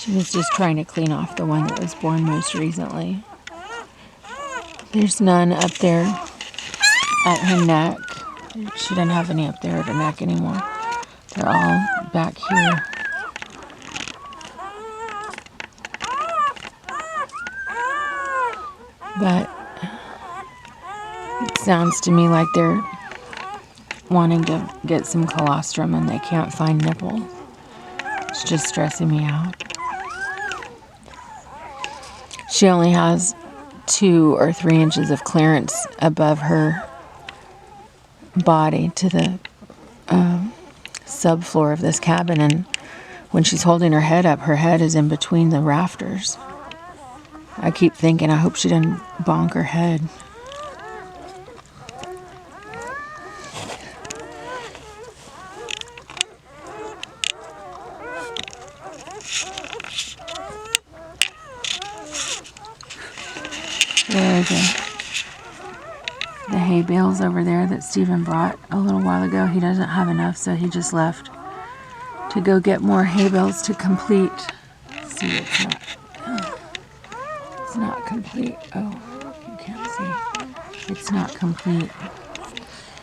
She was just trying to clean off the one that was born most recently. There's none up there at her neck. She didn't have any up there at her neck anymore. They're all back here. But it sounds to me like they're wanting to get some colostrum and they can't find nipple. It's just stressing me out. She only has 2 or 3 inches of clearance above her body to the subfloor of this cabin, and when she's holding her head up, her head is in between the rafters. I keep thinking, I hope she doesn't bonk her head. There's the hay bales over there that Stephen brought a little while ago. He doesn't have enough, so he just left to go get more hay bales to complete. See, it's not complete. Oh, you can't see. It's not complete.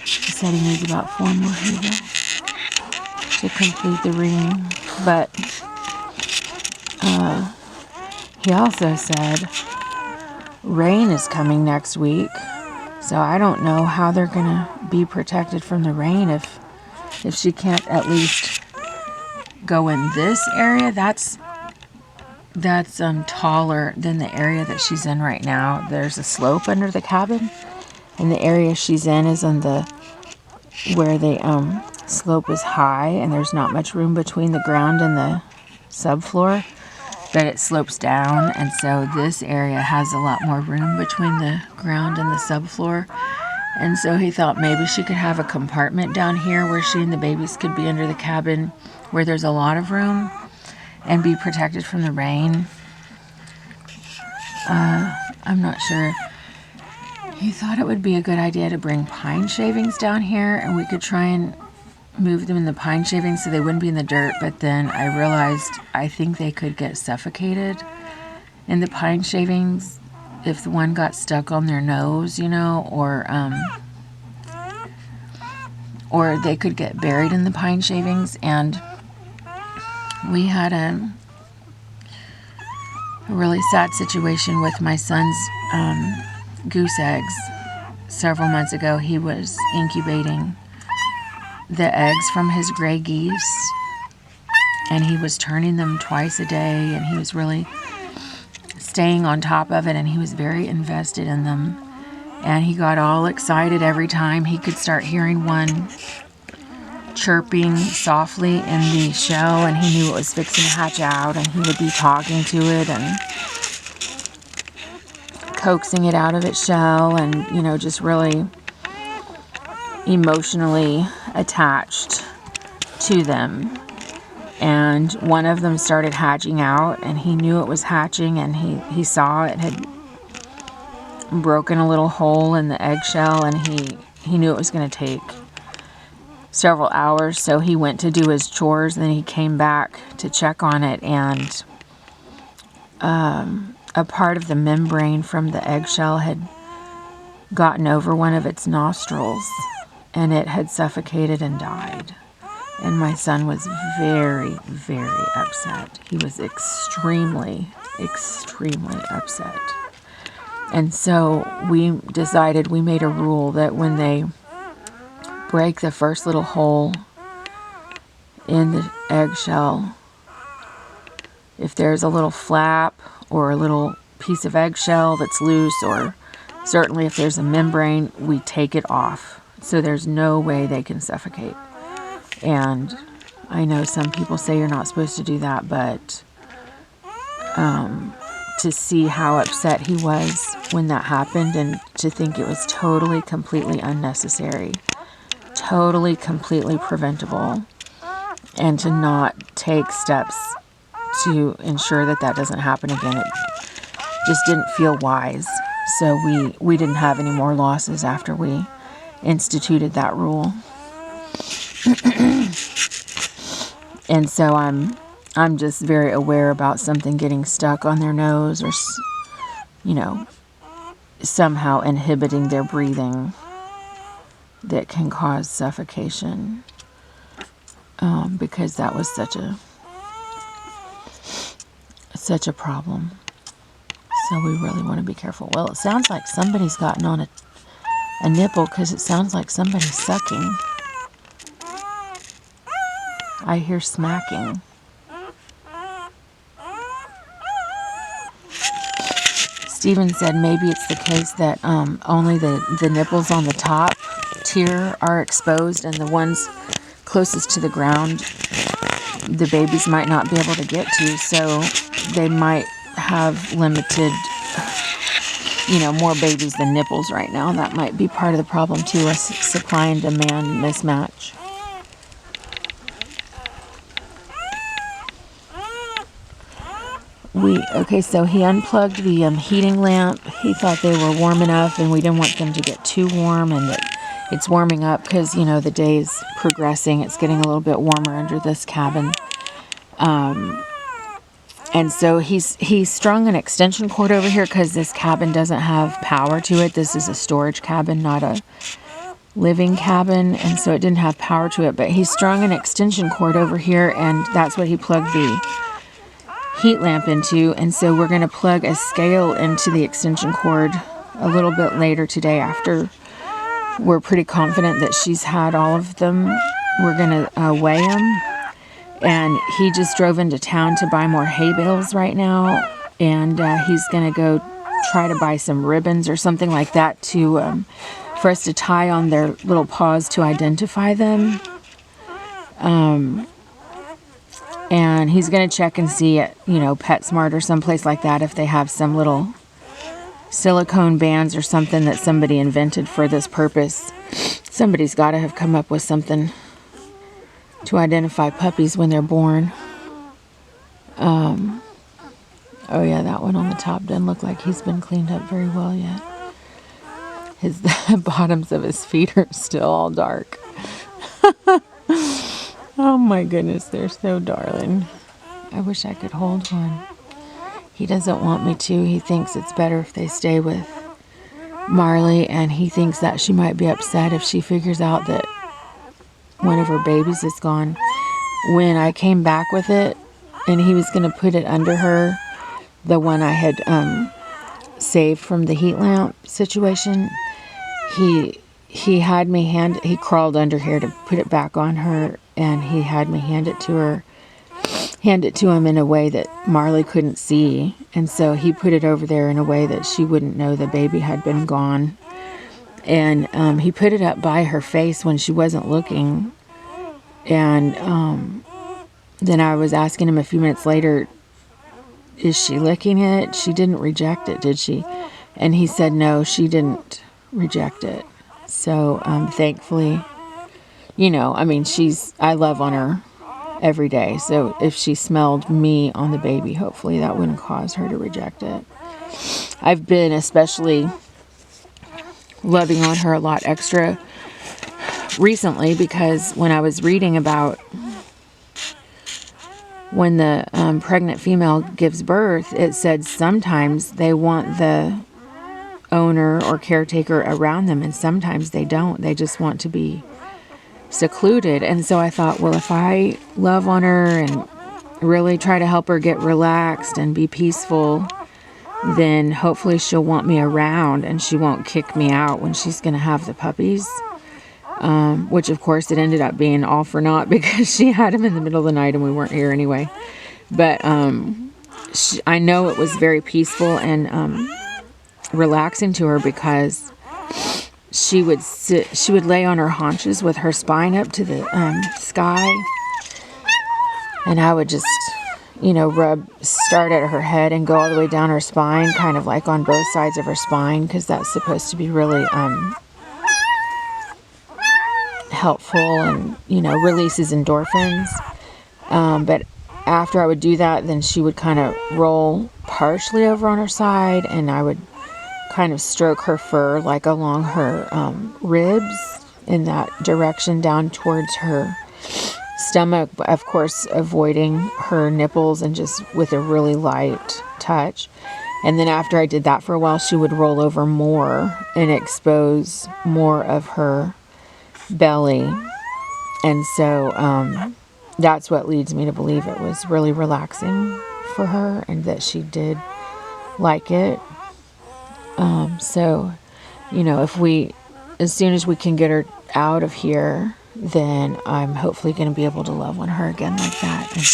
He said he needs about 4 more hay bales to complete the ring. But he also said rain is coming next week. So I don't know how they're going to be protected from the rain if she can't at least go in this area. That's taller than the area that she's in right now. There's a slope under the cabin, and the area she's in is on the where the slope is high, and there's not much room between the ground and the subfloor, but it slopes down, and so this area has a lot more room between the ground and the subfloor. And so he thought maybe she could have a compartment down here where she and the babies could be under the cabin where there's a lot of room and be protected from the rain. I'm not sure. He thought it would be a good idea to bring pine shavings down here, and we could try and move them in the pine shavings so they wouldn't be in the dirt. But then I realized I think they could get suffocated in the pine shavings if the one got stuck on their nose, or they could get buried in the pine shavings. And we had a really sad situation with my son's goose eggs several months ago. He was incubating the eggs from his gray geese, and he was turning them twice a day, and he was really staying on top of it, and he was very invested in them. And he got all excited every time he could start hearing one chirping softly in the shell, and he knew it was fixing to hatch out, and he would be talking to it and coaxing it out of its shell, and just really emotionally attached to them. And one of them started hatching out, and he knew it was hatching, and he saw it had broken a little hole in the eggshell, and he knew it was going to take several hours. So he went to do his chores, and then he came back to check on it, and a part of the membrane from the eggshell had gotten over one of its nostrils, and it had suffocated and died. And my son was very, very upset. He was extremely, extremely upset. And so we made a rule that when they break the first little hole in the eggshell, if there's a little flap or a little piece of eggshell that's loose, or certainly if there's a membrane, we take it off. So there's no way they can suffocate. And I know some people say you're not supposed to do that, but to see how upset he was when that happened, and to think it was totally, completely unnecessary, totally, completely preventable, and to not take steps to ensure that that doesn't happen again, it just didn't feel wise. So we didn't have any more losses after we instituted that rule. And so I'm I'm just very aware about something getting stuck on their nose or, somehow inhibiting their breathing that can cause suffocation, because that was such a problem. So we really want to be careful. Well, it sounds like somebody's gotten on a nipple, because it sounds like somebody's sucking. I hear smacking. Stephen said maybe it's the case that only the nipples on the top tier are exposed, and the ones closest to the ground the babies might not be able to get to, so they might have limited, more babies than nipples right now. That might be part of the problem too, a supply and demand mismatch. So he unplugged the heating lamp. He thought they were warm enough, and we didn't want them to get too warm, and that it's warming up because, the day is progressing. It's getting a little bit warmer under this cabin. And so he strung an extension cord over here because this cabin doesn't have power to it. This is a storage cabin, not a living cabin, and so it didn't have power to it. But he strung an extension cord over here, and that's what he plugged the heat lamp into. And so we're going to plug a scale into the extension cord a little bit later today, after we're pretty confident that she's had all of them. We're going to weigh them. And he just drove into town to buy more hay bales right now, and he's going to go try to buy some ribbons or something like that to for us to tie on their little paws to identify them. And he's going to check and see at, PetSmart or someplace like that if they have some little silicone bands or something that somebody invented for this purpose. Somebody's got to have come up with something to identify puppies when they're born. Oh yeah, that one on the top doesn't look like he's been cleaned up very well yet. The bottoms of his feet are still all dark. Oh my goodness, they're so darling. I wish I could hold one. He doesn't want me to. He thinks it's better if they stay with Marley, and he thinks that she might be upset if she figures out that one of her babies is gone. When I came back with it, and he was going to put it under her, the one I had saved from the heat lamp situation, he had me he crawled under here to put it back on her, and he had me hand it to him in a way that Marley couldn't see. And so he put it over there in a way that she wouldn't know the baby had been gone. And he put it up by her face when she wasn't looking. And then I was asking him a few minutes later, is she licking it? She didn't reject it, did she? And he said, no, she didn't reject it. So thankfully, I love on her every day. So if she smelled me on the baby, hopefully that wouldn't cause her to reject it. I've been especially loving on her a lot extra recently, because when I was reading about when the pregnant female gives birth, it said sometimes they want the owner or caretaker around them, and sometimes they don't. They just want to be secluded. And so I thought, well, if I love on her and really try to help her get relaxed and be peaceful, then hopefully she'll want me around and she won't kick me out when she's going to have the puppies. Which of course it ended up being all for naught, because she had them in the middle of the night and we weren't here anyway. But I know it was very peaceful and relaxing to her, because she would lay on her haunches with her spine up to the sky, and I would just start at her head and go all the way down her spine, kind of like on both sides of her spine, because that's supposed to be really helpful and releases endorphins. But after I would do that, then she would kind of roll partially over on her side, and I would kind of stroke her fur like along her ribs in that direction down towards her stomach, of course, avoiding her nipples and just with a really light touch. And then after I did that for a while, she would roll over more and expose more of her belly. And so that's what leads me to believe it was really relaxing for her and that she did like it. So, you know, as soon as we can get her out of here, then I'm hopefully going to be able to love on her again like that. And